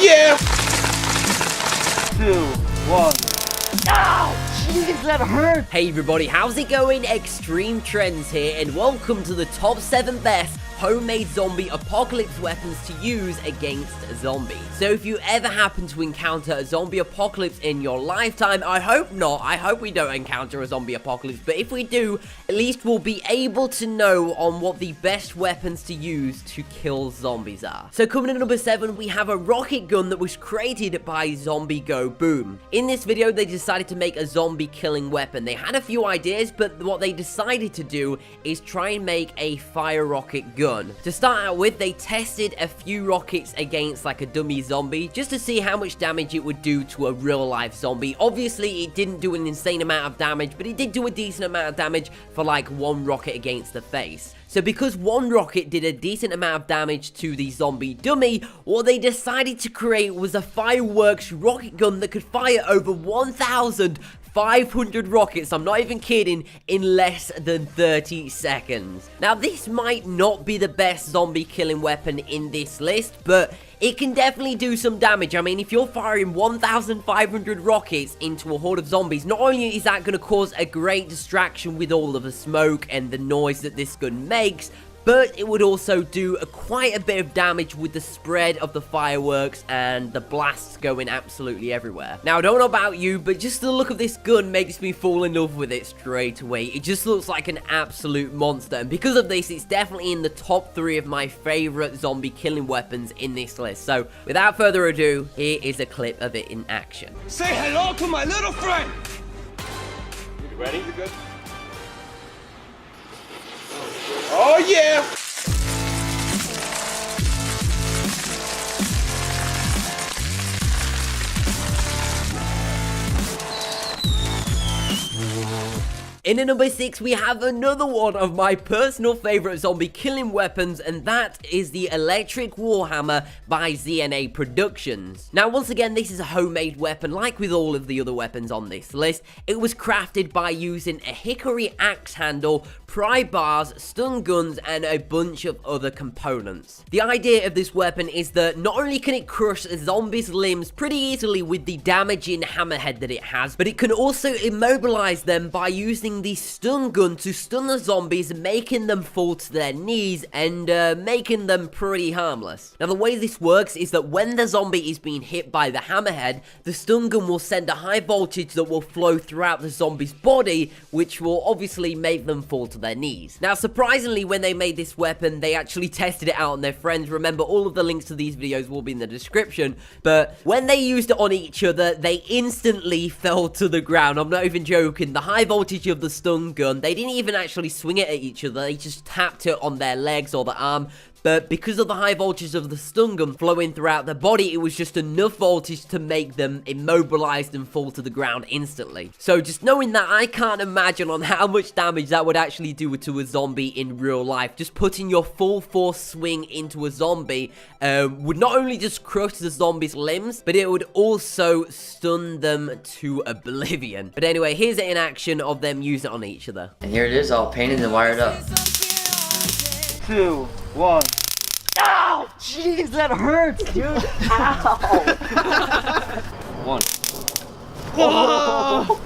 yeah! 2, 1. Ow! Jeez, that hurt! Hey everybody, how's it going? Extreme Trends here, and welcome to the top 7 best homemade zombie apocalypse weapons to use against zombies. So if you ever happen to encounter a zombie apocalypse in your lifetime, I hope not, I hope we don't encounter a zombie apocalypse, but if we do, at least we'll be able to know on what the best weapons to use to kill zombies are. So coming in at number 7, we have a rocket gun that was created by Zombie Go Boom. In this video, they decided to make a zombie killing weapon. They had a few ideas, but what they decided to do is try and make a fire rocket gun. To start out with, they tested a few rockets against like a dummy zombie just to see how much damage it would do to a real life zombie. Obviously, it didn't do an insane amount of damage, but it did do a decent amount of damage for like one rocket against the face. So because one rocket did a decent amount of damage to the zombie dummy, what they decided to create was a fireworks rocket gun that could fire over 1,500 rockets, I'm not even kidding, in less than 30 seconds. Now, this might not be the best zombie killing weapon in this list, but it can definitely do some damage. I mean, if you're firing 1,500 rockets into a horde of zombies, not only is that going to cause a great distraction with all of the smoke and the noise that this gun makes, but it would also do quite a bit of damage with the spread of the fireworks and the blasts going absolutely everywhere. Now, I don't know about you, but just the look of this gun makes me fall in love with it straight away. It just looks like an absolute monster, and because of this, it's definitely in the top 3 of my favorite zombie killing weapons in this list. So, without further ado, here is a clip of it in action. Say hello to my little friend! You ready? You good? Oh yeah! In at number 6, we have another one of my personal favorite zombie killing weapons, and that is the Electric Warhammer by ZNA Productions. Now, once again, this is a homemade weapon, like with all of the other weapons on this list. It was crafted by using a hickory axe handle, pry bars, stun guns, and a bunch of other components. The idea of this weapon is that not only can it crush a zombie's limbs pretty easily with the damaging hammerhead that it has, but it can also immobilize them by using the stun gun to stun the zombies, making them fall to their knees and making them pretty harmless. Now, the way this works is that when the zombie is being hit by the hammerhead, the stun gun will send a high voltage that will flow throughout the zombie's body, which will obviously make them fall to their knees. Now, surprisingly, when they made this weapon, they actually tested it out on their friends. Remember, all of the links to these videos will be in the description, but when they used it on each other, they instantly fell to the ground. I'm not even joking. The high voltage of the stun gun, they didn't even actually swing it at each other, they just tapped it on their legs or the arm. But because of the high voltage of the stun gun flowing throughout their body, it was just enough voltage to make them immobilized and fall to the ground instantly. So just knowing that, I can't imagine on how much damage that would actually do to a zombie in real life. Just putting your full force swing into a zombie would not only just crush the zombie's limbs, but it would also stun them to oblivion. But anyway, here's it in action of them using it on each other. And here it is, all painted and wired up. 2, 1. Ow! Jeez, that hurts, dude! Ow! 1. Oh,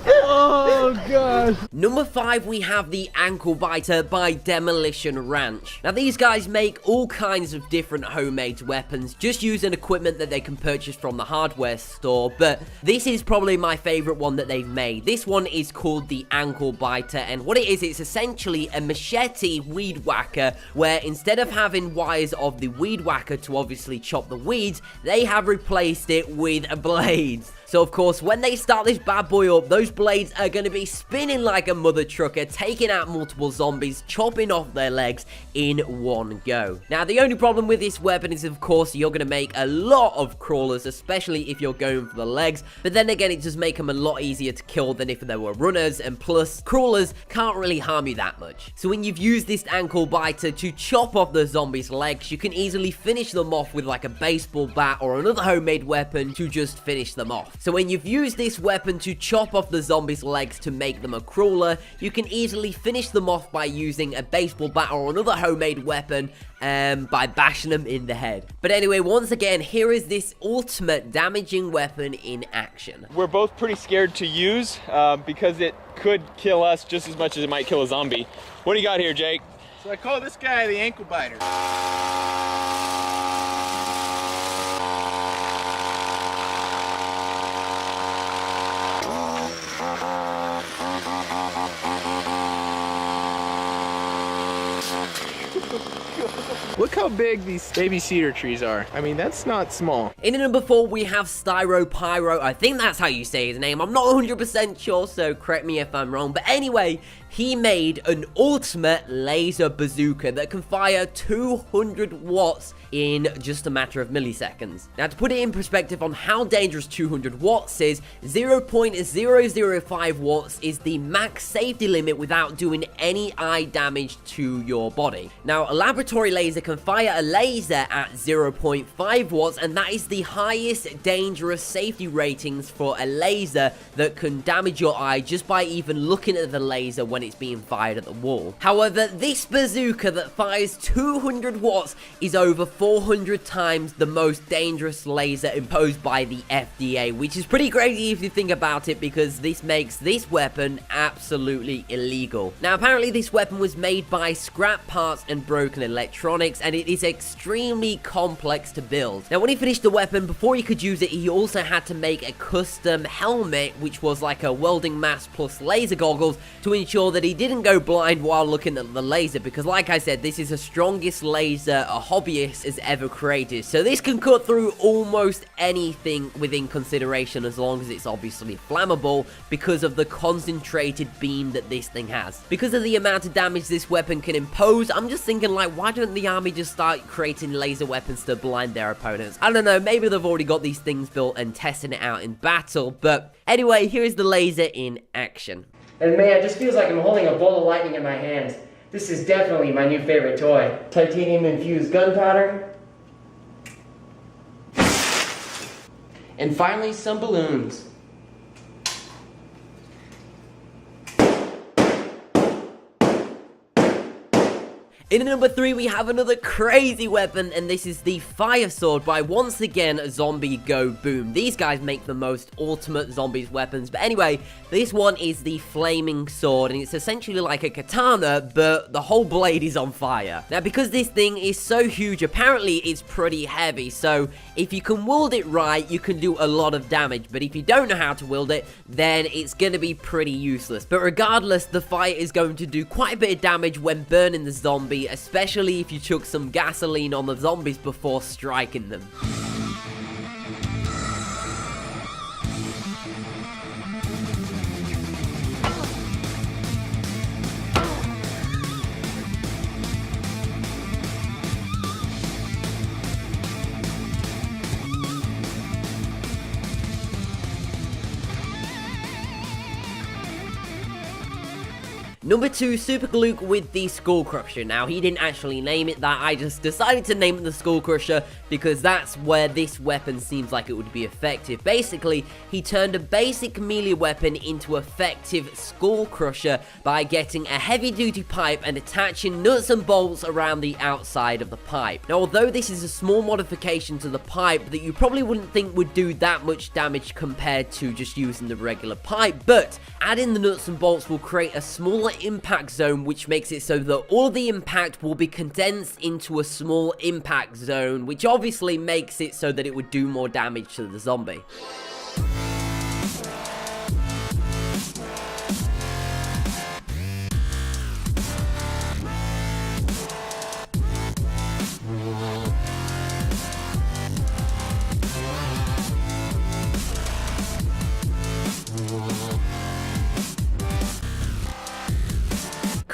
oh gosh! Number 5, we have the Ankle Biter by Demolition Ranch. Now, these guys make all kinds of different homemade weapons, just using equipment that they can purchase from the hardware store, but this is probably my favorite one that they've made. This one is called the Ankle Biter, and what it is, it's essentially a machete weed whacker, where instead of having wires of the weed whacker to obviously chop the weeds, they have replaced it with blades. So, of course, when they start this bad boy up, those blades are going to be spinning like a mother trucker, taking out multiple zombies, chopping off their legs in one go. Now, the only problem with this weapon is, of course, you're going to make a lot of crawlers, especially if you're going for the legs. But then again, it does make them a lot easier to kill than if there were runners, and plus, crawlers can't really harm you that much. So when you've used this Ankle Biter to chop off the zombies' legs, you can easily finish them off with like a baseball bat or another homemade weapon to just finish them off. So when you've used this weapon to chop off the zombie zombies' legs to make them a crawler, you can easily finish them off by using a baseball bat or another homemade weapon by bashing them in the head. But anyway, once again, here is this ultimate damaging weapon in action. We're both pretty scared to use because it could kill us just as much as it might kill a zombie. What do you got here, Jake? So I call this guy the ankle biter. Look how big these baby cedar trees are. I mean, that's not small. In at number 4, we have Styro Pyro. I think that's how you say his name. I'm not 100% sure, so correct me if I'm wrong. But anyway, he made an ultimate laser bazooka that can fire 200 watts in just a matter of milliseconds. Now, to put it in perspective on how dangerous 200 watts is, 0.005 watts is the max safety limit without doing any eye damage to your body. Now, a laboratory laser can fire a laser at 0.5 watts, and that is the highest dangerous safety ratings for a laser that can damage your eye just by even looking at the laser when it's being fired at the wall. However, this bazooka that fires 200 watts is over 400 times the most dangerous laser imposed by the FDA, which is pretty crazy if you think about it, because this makes this weapon absolutely illegal. Now, apparently this weapon was made by scrap parts and broken electronics, and it is extremely complex to build. Now, when he finished the weapon, before he could use it, he also had to make a custom helmet, which was like a welding mask plus laser goggles, to ensure that he didn't go blind while looking at the laser, because like I said, this is the strongest laser a hobbyist has ever created. So this can cut through almost anything within consideration, as long as it's obviously flammable, because of the concentrated beam that this thing has. Because of the amount of damage this weapon can impose, I'm just thinking, like, why don't the army just start creating laser weapons to blind their opponents? I don't know, maybe they've already got these things built and testing it out in battle. But anyway, here is the laser in action. And man, it just feels like I'm holding a bolt of lightning in my hands. This is definitely my new favorite toy. Titanium-infused gunpowder. And finally, some balloons. In at number 3, we have another crazy weapon, and this is the Fire Sword by, once again, Zombie Go Boom. These guys make the most ultimate zombies weapons, but anyway, this one is the Flaming Sword, and it's essentially like a katana, but the whole blade is on fire. Now, because this thing is so huge, apparently it's pretty heavy, so if you can wield it right, you can do a lot of damage, but if you don't know how to wield it, then it's gonna be pretty useless. But regardless, the fire is going to do quite a bit of damage when burning the zombie, especially if you chuck some gasoline on the zombies before striking them. Number 2, Super Luke with the Skull Crusher. Now, he didn't actually name it that, I just decided to name it the Skull Crusher because that's where this weapon seems like it would be effective. Basically, he turned a basic melee weapon into effective Skull Crusher by getting a heavy-duty pipe and attaching nuts and bolts around the outside of the pipe. Now, although this is a small modification to the pipe that you probably wouldn't think would do that much damage compared to just using the regular pipe, but adding the nuts and bolts will create a smaller impact zone, which makes it so that all of the impact will be condensed into a small impact zone, which obviously makes it so that it would do more damage to the zombie.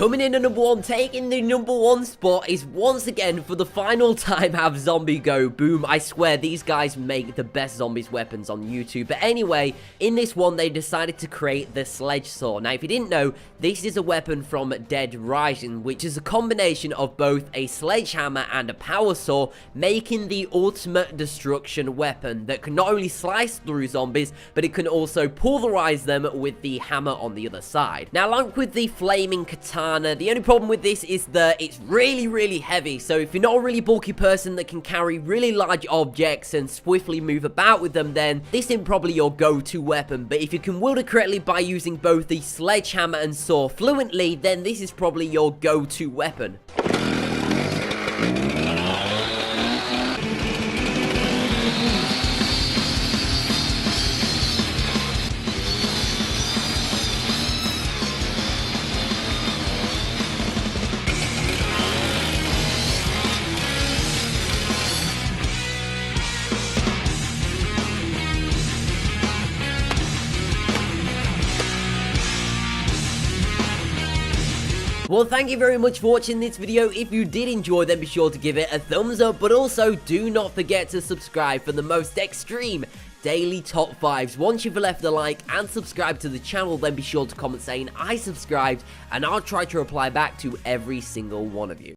coming in at number 1, taking the number 1 spot is once again, for the final time, have Zombie Go Boom. I swear, these guys make the best zombies weapons on YouTube. But anyway, in this one, they decided to create the Sledge Saw. Now, if you didn't know, this is a weapon from Dead Rising, which is a combination of both a sledgehammer and a power saw, making the ultimate destruction weapon that can not only slice through zombies, but it can also pulverize them with the hammer on the other side. Now, like with the flaming katana, the only problem with this is that it's really heavy. So if you're not a really bulky person that can carry really large objects and swiftly move about with them, then this isn't probably your go-to weapon. But if you can wield it correctly by using both the sledgehammer and saw fluently, then this is probably your go-to weapon. Well, thank you very much for watching this video. If you did enjoy, then be sure to give it a thumbs up, but also do not forget to subscribe for the most extreme daily top 5s. Once you've left a like and subscribed to the channel, then be sure to comment saying I subscribed, and I'll try to reply back to every single one of you.